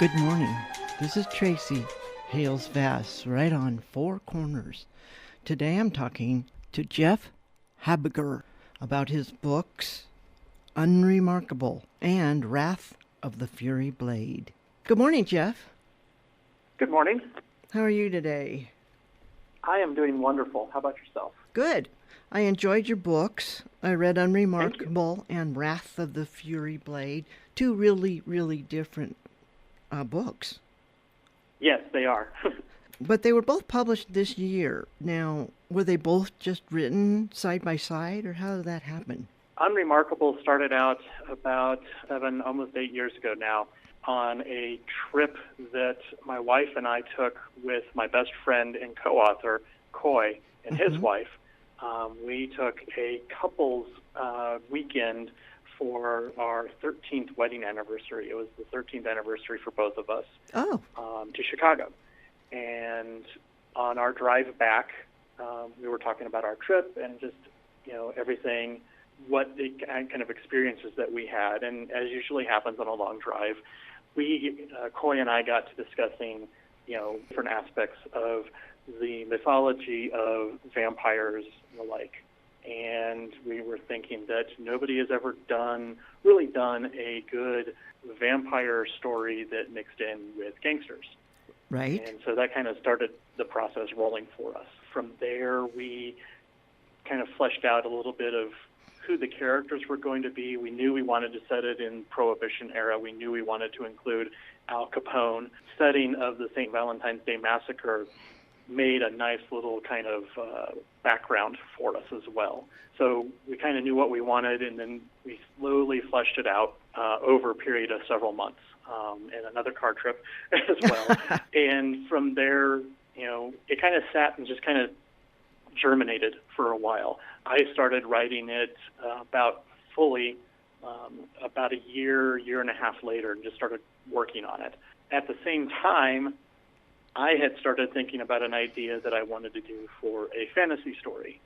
Good morning. This is Tracy, Hales Vass, right on Four Corners. Today I'm talking to Geoff Habiger about his books, Unremarkable and Wrath of the Fury Blade. Good morning, Geoff. Good morning. How are you today? I am doing wonderful. How about yourself? Good. I enjoyed your books. I read Thank you. Unremarkable and Wrath of the Fury Blade, two really different books. Yes, they are. But they were both published this year. Now, were they both just written side by side, or how did that happen? Unremarkable started out about almost 8 years ago now on a trip that my wife and I took with my best friend and co-author, Coy, and his wife. We took a couple's weekend for our 13th wedding anniversary. It was the 13th anniversary for both of us. To Chicago. And on our drive back, we were talking about our trip and just, everything, what the kind of experiences that we had. And as usually happens on a long drive, Coy and I got to discussing, different aspects of the mythology of vampires and the like. And we were thinking that nobody has ever really done a good vampire story that mixed in with gangsters. Right. And so that kind of started the process rolling for us. From there, we kind of fleshed out a little bit of who the characters were going to be. We knew we wanted to set it in Prohibition era. We knew we wanted to include Al Capone. Setting of the St. Valentine's Day Massacre made a nice little kind of background for us as well. So we kind of knew what we wanted, and then we slowly fleshed it out over a period of several months, and another car trip as well. And from there, it kind of sat and just kind of germinated for a while. I started writing it about a year and a half later, and just started working on it. At the same time, I had started thinking about an idea that I wanted to do for a fantasy story,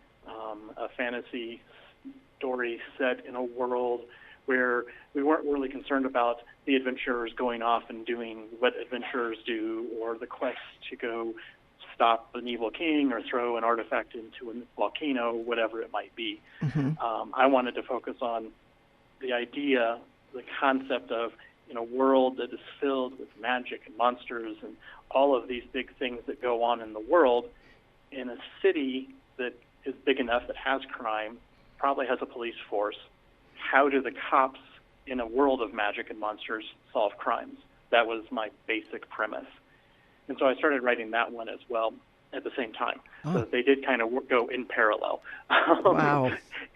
set in a world where we weren't really concerned about the adventurers going off and doing what adventurers do, or the quest to go stop an evil king or throw an artifact into a volcano, whatever it might be. I wanted to focus on the idea, the concept of, in a world that is filled with magic and monsters and all of these big things that go on in the world, in a city that is big enough, that has crime, probably has a police force, how do the cops in a world of magic and monsters solve crimes? That was my basic premise. And so I started writing that one as well at the same time. So they did kind of go in parallel. Wow.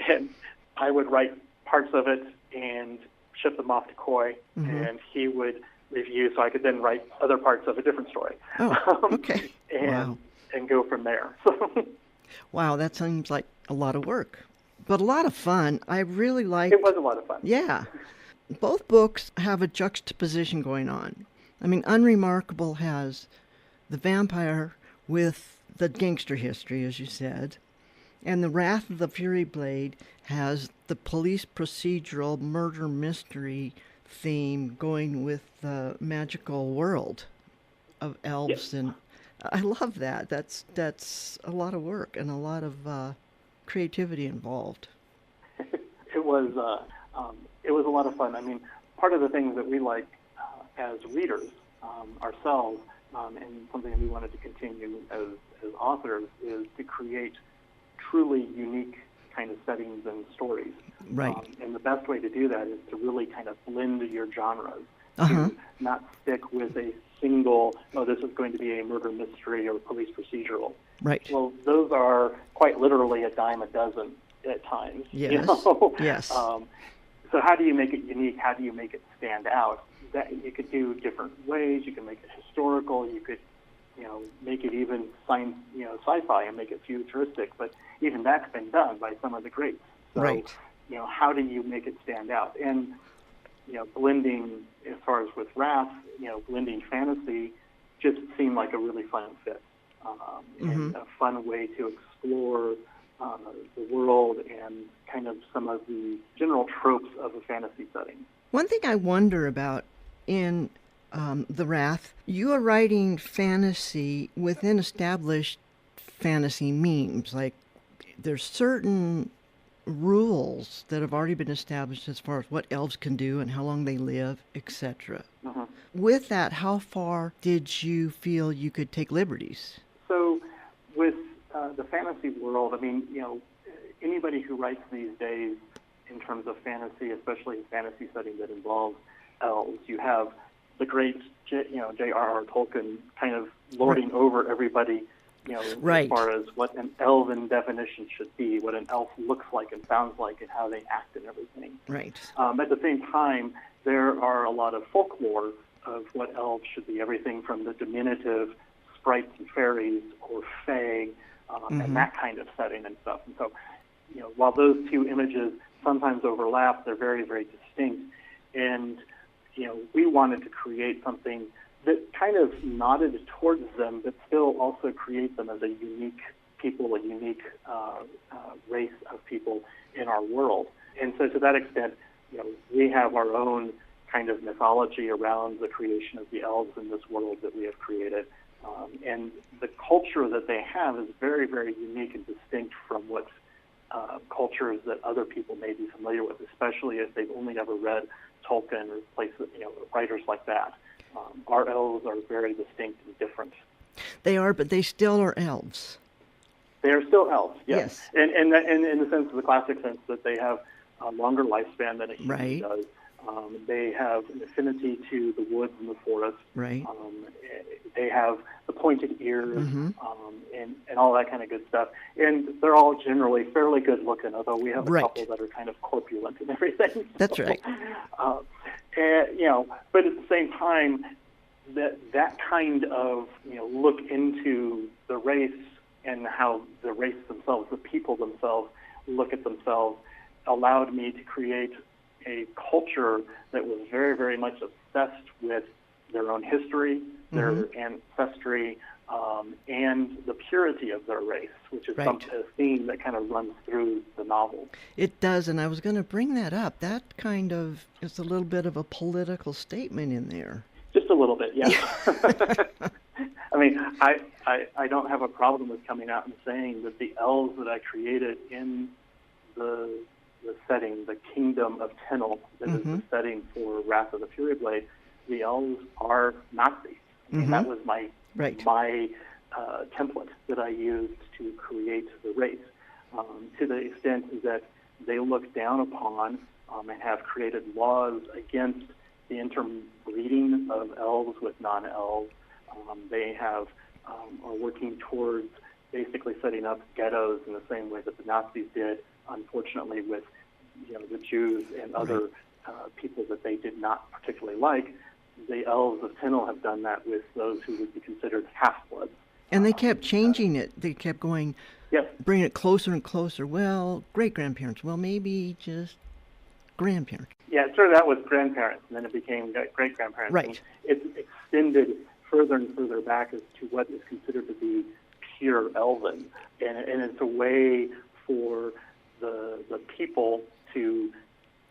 And I would write parts of it and ship them off to Coy, and he would review, so I could then write other parts of a different story. Okay. And go from there. Wow, that seems like a lot of work, but a lot of fun. I really liked... It was a lot of fun. Yeah. Both books have a juxtaposition going on. I mean, Unremarkable has the vampire with the gangster history, as you said, and The Wrath of the Fury Blade has the police procedural murder mystery theme going with the magical world of elves. Yes. And I love that. That's a lot of work and a lot of creativity involved. It was a lot of fun. I mean, part of the things that we like as readers ourselves, and something that we wanted to continue as authors, is to create truly unique kind of settings and stories. Right. And the best way to do that is to really kind of blend your genres, to not stick with a single, this is going to be a murder mystery or police procedural. Right. Well, those are quite literally a dime a dozen at times. Yes. Yes. So how do you make it unique? How do you make it stand out? That you could do different ways. You can make it historical. You could, make it even science, sci-fi, and make it futuristic. But even that's been done by some of the greats. So, right. How do you make it stand out? And blending, as far as with Wrath, blending fantasy just seemed like a really fun fit, and a fun way to explore the world and kind of some of the general tropes of a fantasy setting. One thing I wonder about in The Wrath. You are writing fantasy within established fantasy memes. Like, there's certain rules that have already been established as far as what elves can do and how long they live, etc. Uh-huh. With that, how far did you feel you could take liberties? So with the fantasy world, I mean, anybody who writes these days in terms of fantasy, especially a fantasy setting that involves elves, you have the great, J.R.R. Tolkien kind of lording over everybody, Right. as far as what an elven definition should be, what an elf looks like and sounds like, and how they act and everything. Right. At the same time, there are a lot of folklore of what elves should be, everything from the diminutive sprites and fairies or fae, and that kind of setting and stuff. And so, while those two images sometimes overlap, they're very, very distinct. And, we wanted to create something that kind of nodded towards them, but still also create them as a unique people, a unique race of people in our world. And so to that extent, we have our own kind of mythology around the creation of the elves in this world that we have created. And the culture that they have is very, very unique and distinct from what cultures that other people may be familiar with, especially if they've only ever read Tolkien or places, writers like that. Our elves are very distinct and different. They are, but they still are elves. They are still elves, yes. Yes. And in the sense of the classic sense that they have a longer lifespan than a human Right. does. They have an affinity to the woods and the forest. Right. They have the pointed ears, and all that kind of good stuff. And they're all generally fairly good looking, although we have a Right. couple that are kind of corpulent and everything. That's right. But at the same time, that kind of look into the race and how the race themselves, the people themselves, look at themselves, allowed me to create a culture that was very, very much obsessed with their own history, their ancestry, and the purity of their race, which is Right. a theme that kind of runs through the novel. It does, and I was going to bring that up. That kind of is a little bit of a political statement in there. Just a little bit, yeah. I mean, I don't have a problem with coming out and saying that the elves that I created in the setting, the kingdom of Tennel, that is the setting for Wrath of the Fury Blade, the elves are Nazis. And that was my template that I used to create the race, to the extent that they look down upon and have created laws against the interbreeding of elves with non-elves. They have are working towards basically setting up ghettos in the same way that the Nazis did, unfortunately, with the Jews and other people that they did not particularly like. The elves of Tennel have done that with those who would be considered half-bloods. And they kept changing it. They kept going, yes, bringing it closer and closer. Well, great-grandparents. Well, maybe just grandparents. Yeah, it started out with grandparents, and then it became great-grandparents. Right. And it's extended further and further back as to what is considered to be pure elven. And it's a way for the people to,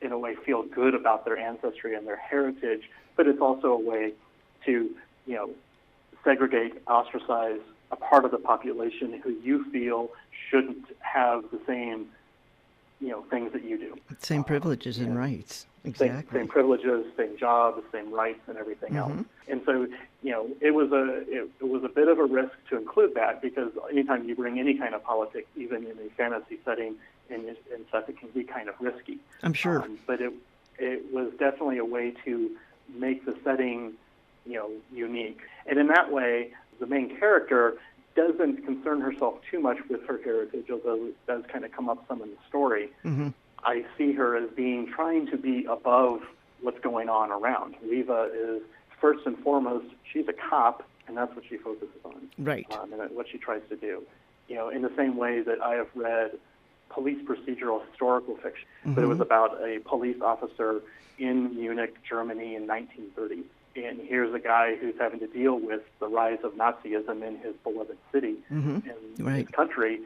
in a way, feel good about their ancestry and their heritage, but it's also a way to, segregate, ostracize a part of the population who you feel shouldn't have the same, things that you do. Same privileges and rights. Exactly. Same privileges, same jobs, same rights, and everything else. And so, it was a bit of a risk to include that, because anytime you bring any kind of politics, even in a fantasy setting and stuff, it can be kind of risky. I'm sure. But it was definitely a way to make the setting, unique. And in that way, the main character doesn't concern herself too much with her heritage, although it does kind of come up some in the story. I see her as trying to be above what's going on around. Leva is, first and foremost, she's a cop, and that's what she focuses on. Right. And what she tries to do. In the same way that I have read police procedural historical fiction, but it was about a police officer in Munich, Germany in 1930. And here's a guy who's having to deal with the rise of Nazism in his beloved city and his country,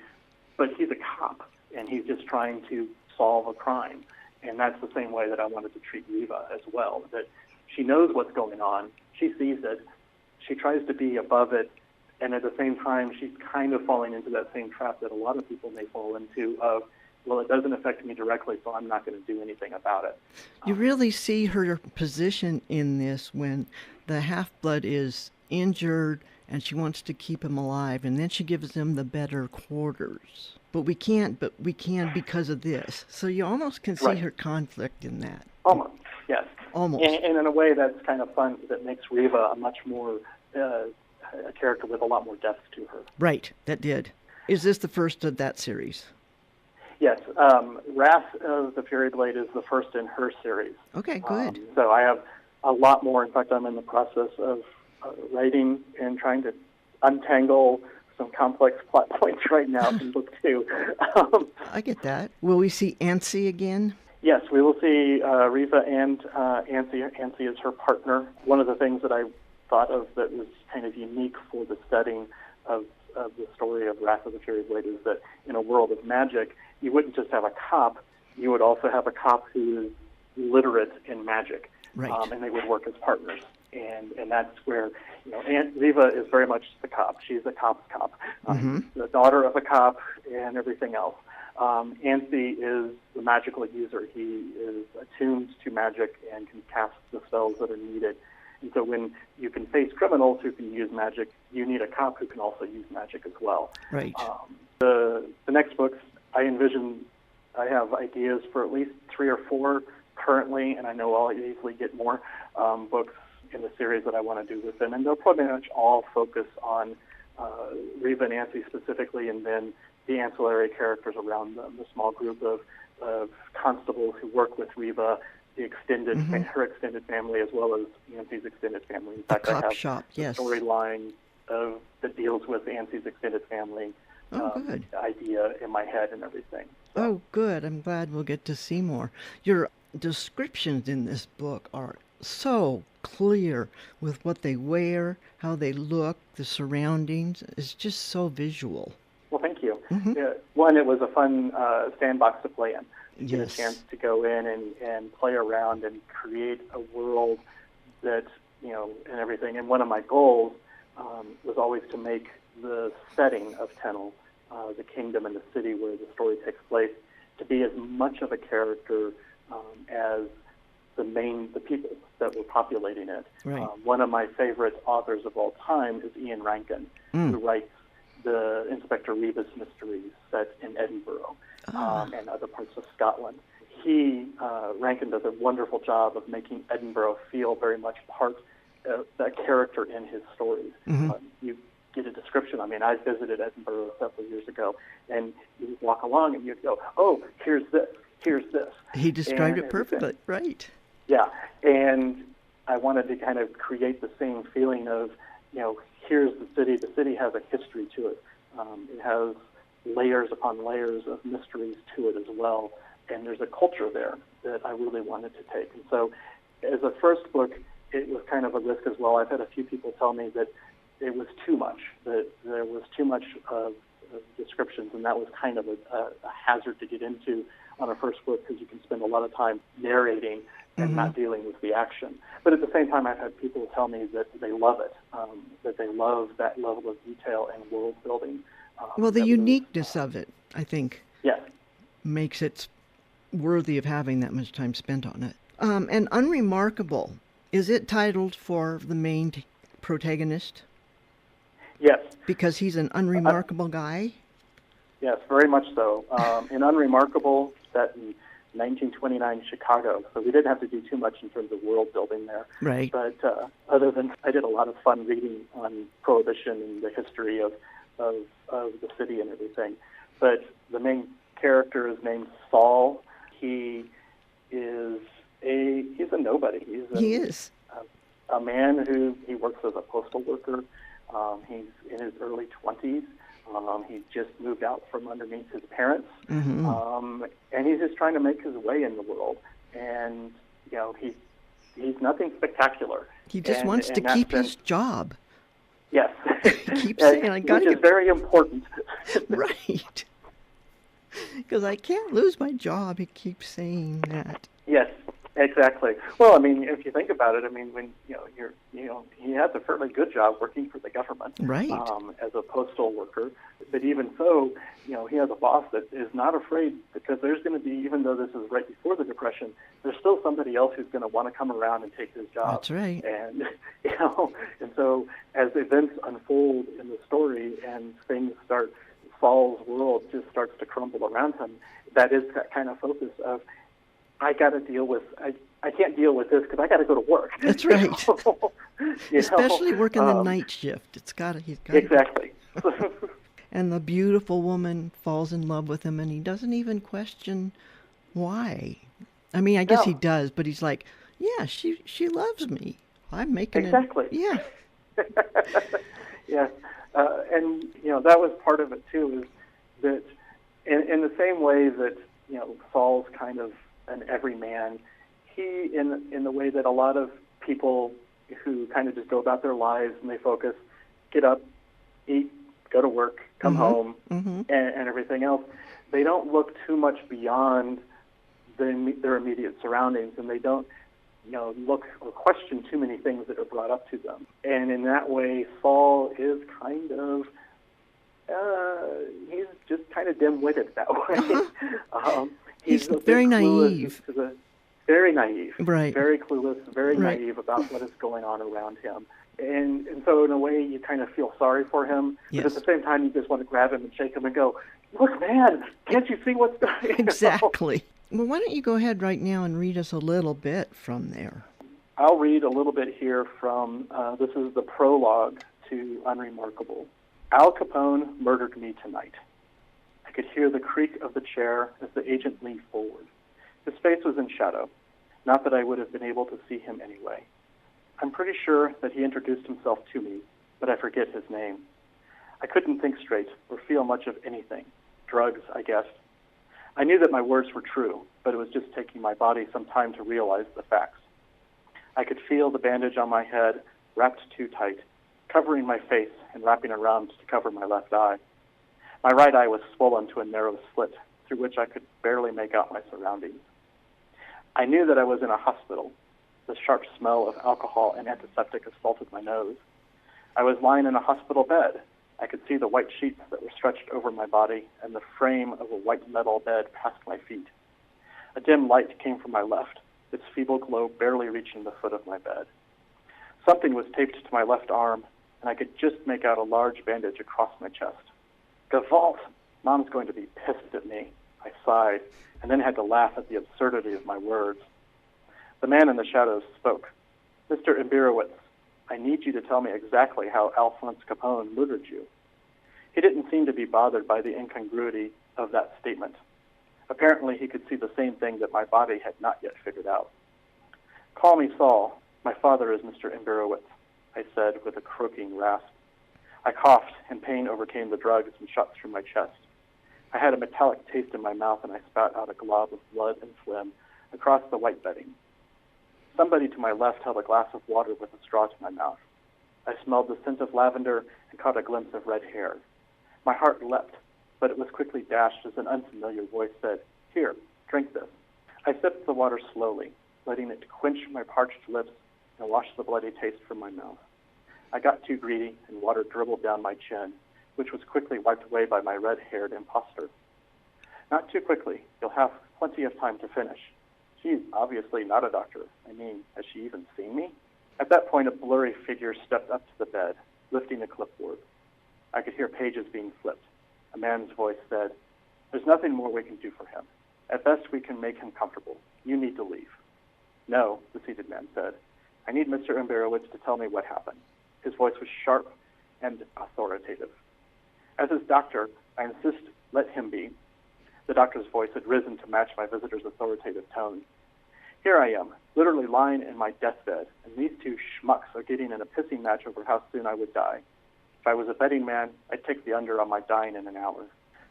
but he's a cop, and he's just trying to solve a crime. And that's the same way that I wanted to treat Riva as well, that she knows what's going on, she sees it, she tries to be above it, and at the same time, she's kind of falling into that same trap that a lot of people may fall into of, well, it doesn't affect me directly, so I'm not going to do anything about it. You really see her position in this when the half-blood is injured and she wants to keep him alive, and then she gives him the better quarters. But we can because of this. So you almost can see her conflict in that. Almost, yes. Almost. And in a way that's kind of fun, that makes Riva a much more, a character with a lot more depth to her. Right, that did. Is this the first of that series? Yes, Wrath of the Fury Blade is the first in her series. Okay, good. So I have a lot more. In fact, I'm in the process of writing and trying to untangle some complex plot points right now in book 2. I get that. Will we see Ansi again? Yes, we will see Riva and Ansi. Ansi is her partner. One of the things that I thought of that was kind of unique for the setting of the story of Wrath of the Fury Blade is that in a world of magic, you wouldn't just have a cop, you would also have a cop who is literate in magic. Right. And they would work as partners. And that's where, Aunt Riva is very much the cop. She's the cop's cop. The daughter of a cop and everything else. Ansi is the magical user. He is attuned to magic and can cast the spells that are needed. And so when you can face criminals who can use magic, you need a cop who can also use magic as well. Right. The next books, I have ideas for at least 3 or 4 currently, and I know I'll easily get more books in the series that I want to do with them. And they'll pretty much all focus on Riva and Ansi specifically, and then the ancillary characters around them, the small group of constables who work with Riva, the extended her extended family, as well as Ansi's extended family. In fact, I have a storyline that deals with Ansi's extended family good. idea in my head and everything. So. Oh, good. I'm glad we'll get to see more. Your descriptions in this book are so clear with what they wear, how they look, the surroundings. It's just so visual. Well, thank you. One, it was a fun sandbox to play in. Get a chance to go in and play around and create a world that, and everything. And one of my goals was always to make the setting of Tennel, the kingdom and the city where the story takes place, to be as much of a character as the people that were populating it. Right. One of my favorite authors of all time is Ian Rankin, who writes the Inspector Rebus mysteries set in Edinburgh and other parts of Scotland. Rankin does a wonderful job of making Edinburgh feel very much part of that character in his stories. You get a description. I mean, I visited Edinburgh several years ago, and you walk along and you'd go, oh, here's this, here's this. He described it perfectly, right. Yeah, and I wanted to kind of create the same feeling of, here's the city. The city has a history to it. It has layers upon layers of mysteries to it as well, and there's a culture there that I really wanted to take. And so as a first book, it was kind of a risk as well. I've had a few people tell me that it was too much, that there was too much of descriptions, and that was kind of a hazard to get into on a first book because you can spend a lot of time narrating and not dealing with the action. But at the same time, I've had people tell me that they love it, that they love that level of detail and world building. Well, the uniqueness of it, I think, makes it worthy of having that much time spent on it. And Unremarkable, is it titled for the main protagonist? Yes. Because he's an unremarkable guy? Yes, very much so. In Unremarkable, set in 1929 Chicago, so we didn't have to do too much in terms of world building there. Right. But other than, I did a lot of fun reading on Prohibition and the history of the city and everything. But the main character is named Saul. He's a nobody. He is a man who he works as a postal worker. He's in his early 20s. He just moved out from underneath his parents, and he's just trying to make his way in the world. And he's nothing spectacular. He just wants to keep his job. Yes, he keeps saying, "I got to," which is very important. Right. Because I can't lose my job. He keeps saying that. Yes, exactly. Well, I mean, if you think about it, I mean, when he has a fairly good job working for the government, Right. as a postal worker. But even so, he has a boss that is not afraid, because there's going to be, even though this is right before the Depression, there's still somebody else who's going to want to come around and take his job. That's right. And and so as events unfold in the story and things start, Saul's world just starts to crumble around him. That is that kind of focus of, I got to deal with. I can't deal with this because I got to go to work. That's right. Especially know? working the night shift. He's got to. Exactly. And the beautiful woman falls in love with him, and he doesn't even question why. I mean, I guess he does, but he's like, yeah, she loves me. I'm making exactly. it. Yeah. Yes. And that was part of it too, is that in the same way that Saul's kind of an everyman, he in the way that a lot of people who kind of just go about their lives and they focus, get up, eat, go to work, come home, and everything else, they don't look too much beyond their immediate surroundings, and they don't look or question too many things that are brought up to them. And in that way, Saul is kind of he's just kind of dim-witted that way. He's very naive. Very naive. Right. Very clueless, very naive about what is going on around him. And so in a way, you kind of feel sorry for him, yes. But at the same time, you just want to grab him and shake him and go, look, man, can't you see what's going on? Exactly. Well, why don't you go ahead right now and read us a little bit from there? I'll read a little bit here from, this is the prologue to Unremarkable. Al Capone murdered me tonight. I could hear the creak of the chair as the agent leaned forward. His face was in shadow. Not that I would have been able to see him anyway. I'm pretty sure that he introduced himself to me, but I forget his name. I couldn't think straight or feel much of anything. Drugs, I guessed. I knew that my words were true, but it was just taking my body some time to realize the facts. I could feel the bandage on my head wrapped too tight, covering my face and wrapping around to cover my left eye. My right eye was swollen to a narrow slit through which I could barely make out my surroundings. I knew that I was in a hospital. The sharp smell of alcohol and antiseptic assaulted my nose. I was lying in a hospital bed. I could see the white sheets that were stretched over my body and the frame of a white metal bed past my feet. A dim light came from my left, its feeble glow barely reaching the foot of my bed. Something was taped to my left arm, and I could just make out a large bandage across my chest. Gavalt! Mom's going to be pissed at me. I sighed, and then had to laugh at the absurdity of my words. The man in the shadows spoke. Mr. Imbirowitz, I need you to tell me exactly how Alphonse Capone murdered you. He didn't seem to be bothered by the incongruity of that statement. Apparently, he could see the same thing that my body had not yet figured out. Call me Saul. My father is Mr. Imbirowitz, I said with a croaking rasp. I coughed, and pain overcame the drugs and shot through my chest. I had a metallic taste in my mouth, and I spat out a glob of blood and phlegm across the white bedding. Somebody to my left held a glass of water with a straw to my mouth. I smelled the scent of lavender and caught a glimpse of red hair. My heart leapt, but it was quickly dashed as an unfamiliar voice said, Here, drink this. I sipped the water slowly, letting it quench my parched lips and wash the bloody taste from my mouth. I got too greedy, and water dribbled down my chin, which was quickly wiped away by my red-haired impostor. Not too quickly. You'll have plenty of time to finish. She's obviously not a doctor. I mean, has she even seen me? At that point, a blurry figure stepped up to the bed, lifting a clipboard. I could hear pages being flipped. A man's voice said, There's nothing more we can do for him. At best, we can make him comfortable. You need to leave. No, the seated man said. I need Mr. Imbirowitz to tell me what happened. His voice was sharp and authoritative. As his doctor, I insist, let him be. The doctor's voice had risen to match my visitor's authoritative tone. Here I am, literally lying in my deathbed, and these two schmucks are getting in a pissing match over how soon I would die. If I was a betting man, I'd take the under on my dying in an hour.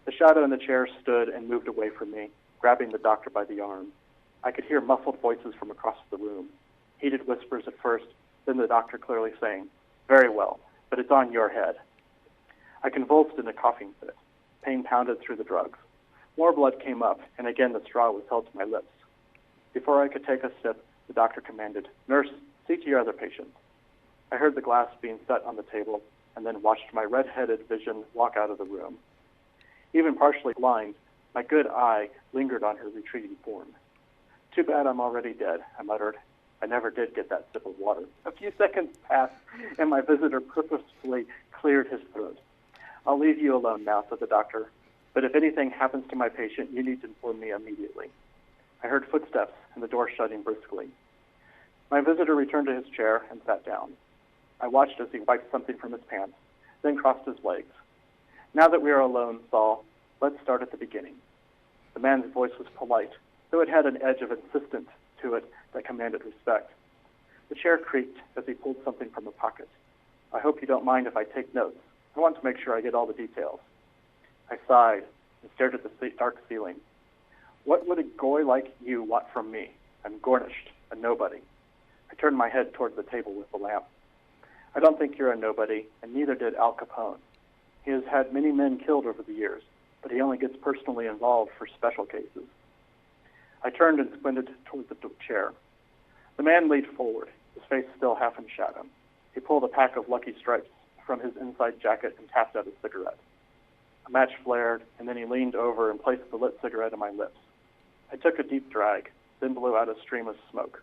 The shadow in the chair stood and moved away from me, grabbing the doctor by the arm. I could hear muffled voices from across the room. Heated whispers at first, then the doctor clearly saying, Very well, but it's on your head. I convulsed in a coughing fit. Pain pounded through the drugs. More blood came up, and again the straw was held to my lips. Before I could take a sip, the doctor commanded, "Nurse, see to your other patient." I heard the glass being set on the table, and then watched my red-headed vision walk out of the room. Even partially blind, my good eye lingered on her retreating form. "Too bad I'm already dead," I muttered. I never did get that sip of water. A few seconds passed, and my visitor purposefully cleared his throat. "I'll leave you alone now," said the doctor. "But if anything happens to my patient, you need to inform me immediately." I heard footsteps and the door shutting briskly. My visitor returned to his chair and sat down. I watched as he wiped something from his pants, then crossed his legs. "Now that we are alone, Saul, let's start at the beginning." The man's voice was polite, though it had an edge of insistence to it that commanded respect. The chair creaked as he pulled something from a pocket. "I hope you don't mind if I take notes. I want to make sure I get all the details." I sighed and stared at the dark ceiling. "What would a goy like you want from me? I'm Gornished, a nobody." I turned my head toward the table with the lamp. "I don't think you're a nobody, and neither did Al Capone. He has had many men killed over the years, but he only gets personally involved for special cases." I turned and squinted toward the chair. The man leaned forward, his face still half in shadow. He pulled a pack of Lucky Strikes from his inside jacket and tapped out a cigarette. A match flared, and then he leaned over and placed the lit cigarette on my lips. I took a deep drag, then blew out a stream of smoke.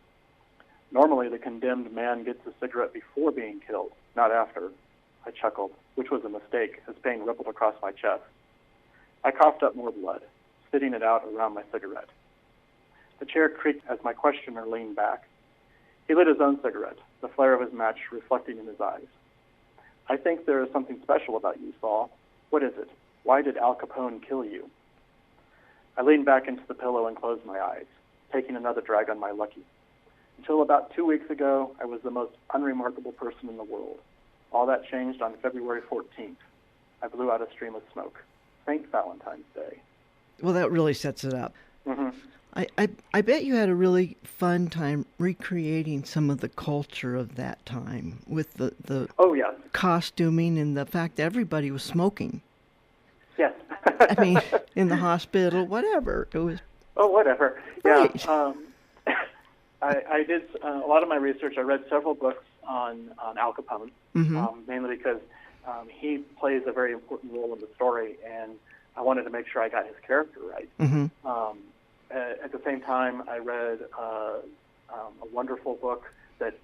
Normally, the condemned man gets a cigarette before being killed, not after. I chuckled, which was a mistake, as pain rippled across my chest. I coughed up more blood, spitting it out around my cigarette. The chair creaked as my questioner leaned back. He lit his own cigarette, the flare of his match reflecting in his eyes. "I think there is something special about you, Saul. What is it? Why did Al Capone kill you?" I leaned back into the pillow and closed my eyes, taking another drag on my Lucky. "Until about 2 weeks ago, I was the most unremarkable person in the world. All that changed on February 14th. I blew out a stream of smoke. St. Valentine's Day." Well, that really sets it up. Mm-hmm. I bet you had a really fun time recreating some of the culture of that time with the Oh, yes. costuming and the fact that everybody was smoking. Yes. I mean, in the hospital, whatever. It was. Oh, whatever. Right. Yeah. I did a lot of my research. I read several books on Al Capone, mainly because he plays a very important role in the story, and I wanted to make sure I got his character right. Mm-hmm. At the same time, I read a wonderful book that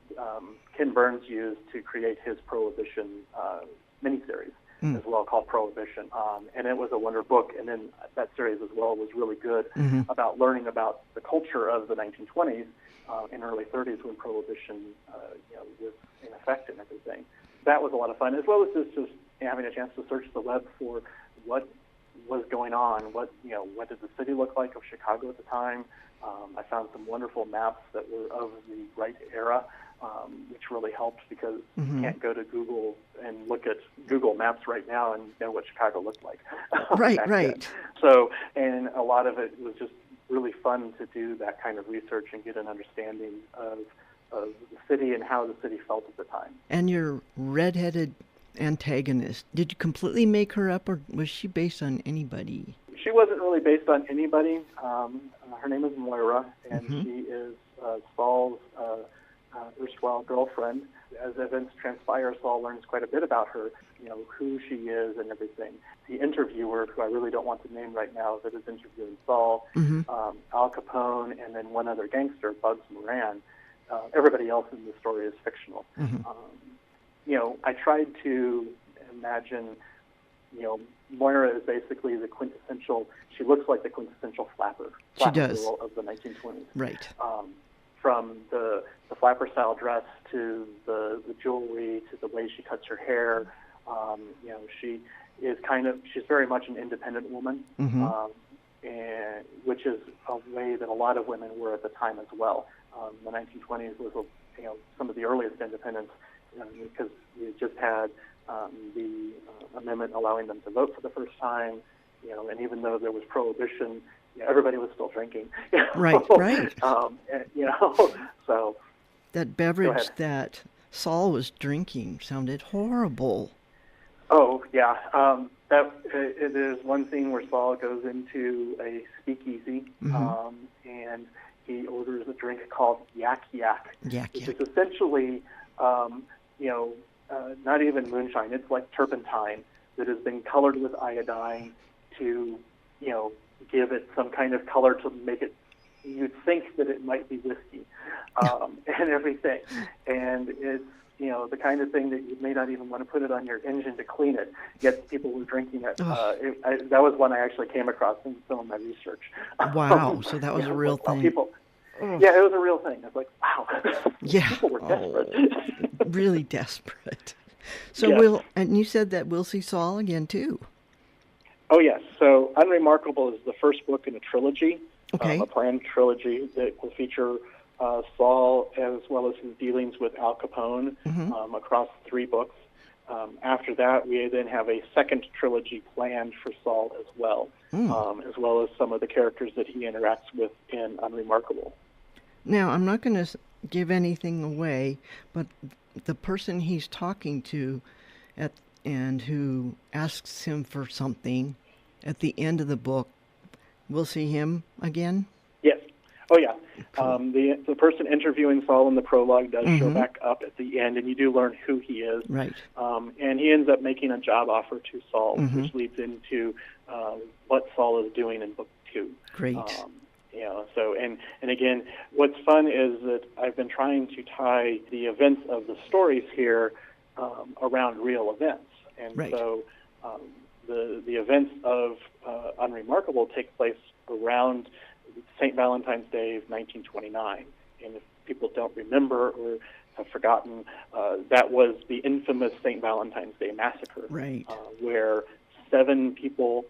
Ken Burns used to create his Prohibition miniseries as well, called Prohibition. And it was a wonderful book. And then that series as well was really good about learning about the culture of the 1920s and early 30s when Prohibition was in effect and everything. That was a lot of fun, as well as just having a chance to search the web for what was going on, what did the city look like of Chicago at the time. I found some wonderful maps that were of the right era, which really helped because you can't go to Google and look at Google Maps right now and know what Chicago looked like. Right. Then. So, and a lot of it was just really fun to do that kind of research and get an understanding of the city and how the city felt at the time. And your redheaded antagonist, did you completely make her up, or was she based on anybody? She wasn't really based on anybody. Her name is Moira, and she is Saul's erstwhile girlfriend. As events transpire, Saul learns quite a bit about her, who she is and everything. The interviewer, who I really don't want to name right now, that is interviewing Saul, Al Capone, and then one other gangster, Bugs Moran. Everybody else in the story is fictional. I tried to imagine, Moira is basically the quintessential, she looks like the quintessential flapper girl of the 1920s. Right. From the flapper-style dress to the jewelry to the way she cuts her hair. She is she's very much an independent woman, and which is a way that a lot of women were at the time as well. The 1920s was, some of the earliest independence, because you just had the amendment allowing them to vote for the first time, and even though there was prohibition, everybody was still drinking. Right. So that beverage that Saul was drinking sounded horrible. Oh yeah, It is one scene where Saul goes into a speakeasy, and he orders a drink called Yak Yak, which is essentially, not even moonshine. It's like turpentine that has been colored with iodine to, give it some kind of color to make it, you'd think that it might be whiskey, and everything. And it's, the kind of thing that you may not even want to put it on your engine to clean it, yet people were drinking it. That was one I actually came across in some of my research. Wow, so that was a real thing. Yeah, it was a real thing. I was like, wow. Yeah. People were desperate. Really desperate. So and you said that we'll see Saul again too. Oh, yes. So Unremarkable is the first book in a trilogy, a planned trilogy that will feature Saul as well as his dealings with Al Capone across 3 books. After that, we then have a second trilogy planned for Saul as well as some of the characters that he interacts with in Unremarkable. Now, I'm not going to give anything away, but the person he's talking to and who asks him for something at the end of the book, we'll see him again? Yes. Oh, yeah. Cool. The person interviewing Saul in the prologue does show back up at the end, and you do learn who he is. Right. And he ends up making a job offer to Saul, which leads into what Saul is doing in book 2. Great. So and again, what's fun is that I've been trying to tie the events of the stories here around real events, and so the events of Unremarkable take place around St. Valentine's Day of 1929. And if people don't remember or have forgotten, that was the infamous St. Valentine's Day massacre, where 7 people,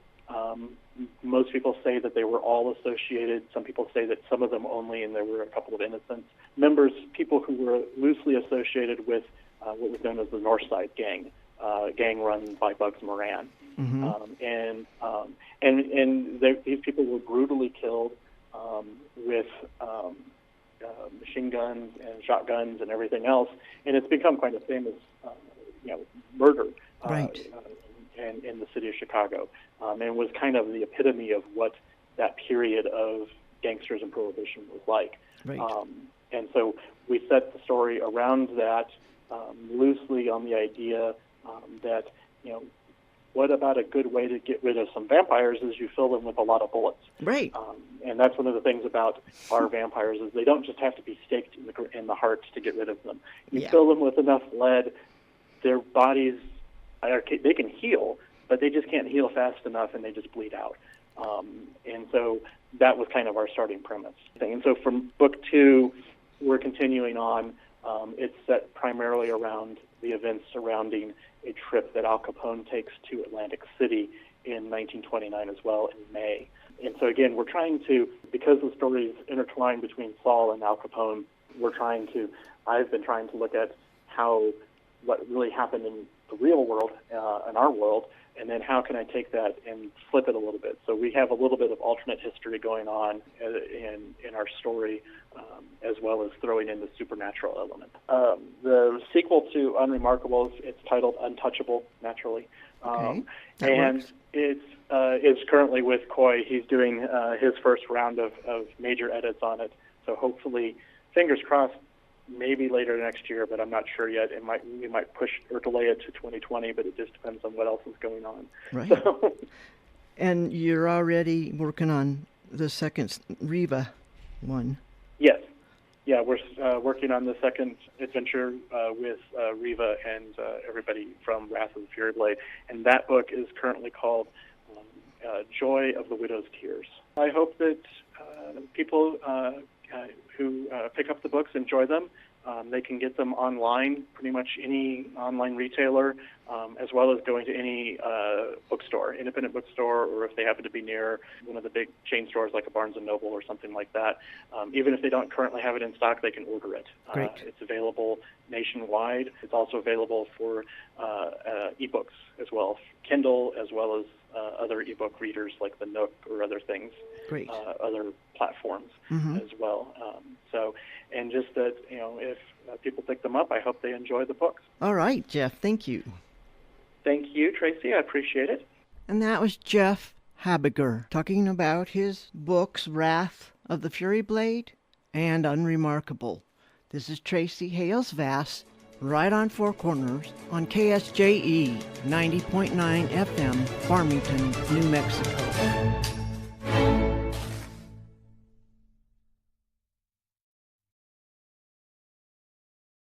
most people say that they were all associated. Some people say that some of them only, and there were a couple of innocents. People who were loosely associated with what was known as the North Side Gang, gang run by Bugs Moran. These people were brutally killed with machine guns and shotguns and everything else, and it's become quite a famous murder in the city of Chicago, and was kind of the epitome of what that period of gangsters and prohibition was like. And so we set the story around that loosely on the idea that what about a good way to get rid of some vampires is you fill them with a lot of bullets. And that's one of the things about our vampires is they don't just have to be staked in the heart to get rid of them. You fill them with enough lead, their bodies, they can heal, but they just can't heal fast enough, and they just bleed out. And so that was kind of our starting premise. And so from book 2, we're continuing on. It's set primarily around the events surrounding a trip that Al Capone takes to Atlantic City in 1929 as well in May. And so again, we're trying to, because the story is intertwined between Saul and Al Capone, I've been trying to look at what really happened in the real world, in our world, and then how can I take that and flip it a little bit. So we have a little bit of alternate history going on in our story, as well as throwing in the supernatural element. The sequel to Unremarkable, it's titled Untouchable, naturally. And it's currently with Coy. He's doing his first round of major edits on it. So hopefully, fingers crossed, maybe later next year, but I'm not sure yet. We might push or delay it to 2020, but it just depends on what else is going on. So. And you're already working on the second Riva one. Yes. Yeah, we're working on the second adventure with Riva and everybody from Wrath of the Fury Blade, and that book is currently called Joy of the Widow's Tears. I hope that people who pick up the books enjoy them. They can get them online, pretty much any online retailer, as well as going to any bookstore, independent bookstore, or if they happen to be near one of the big chain stores like a Barnes & Noble or something like that. Even if they don't currently have it in stock, they can order it. It's available nationwide. It's also available for ebooks as well, Kindle, as well as other ebook readers like the Nook or other things, other platforms as well. And just that, if people pick them up, I hope they enjoy the books. All right, Geoff, thank you. Thank you, Tracy. I appreciate it. And that was Geoff Habiger talking about his books, Wrath of the Fury Blade and Unremarkable. This is Tracy Hales-Vass, right on Four Corners on KSJE 90.9 FM, Farmington, New Mexico.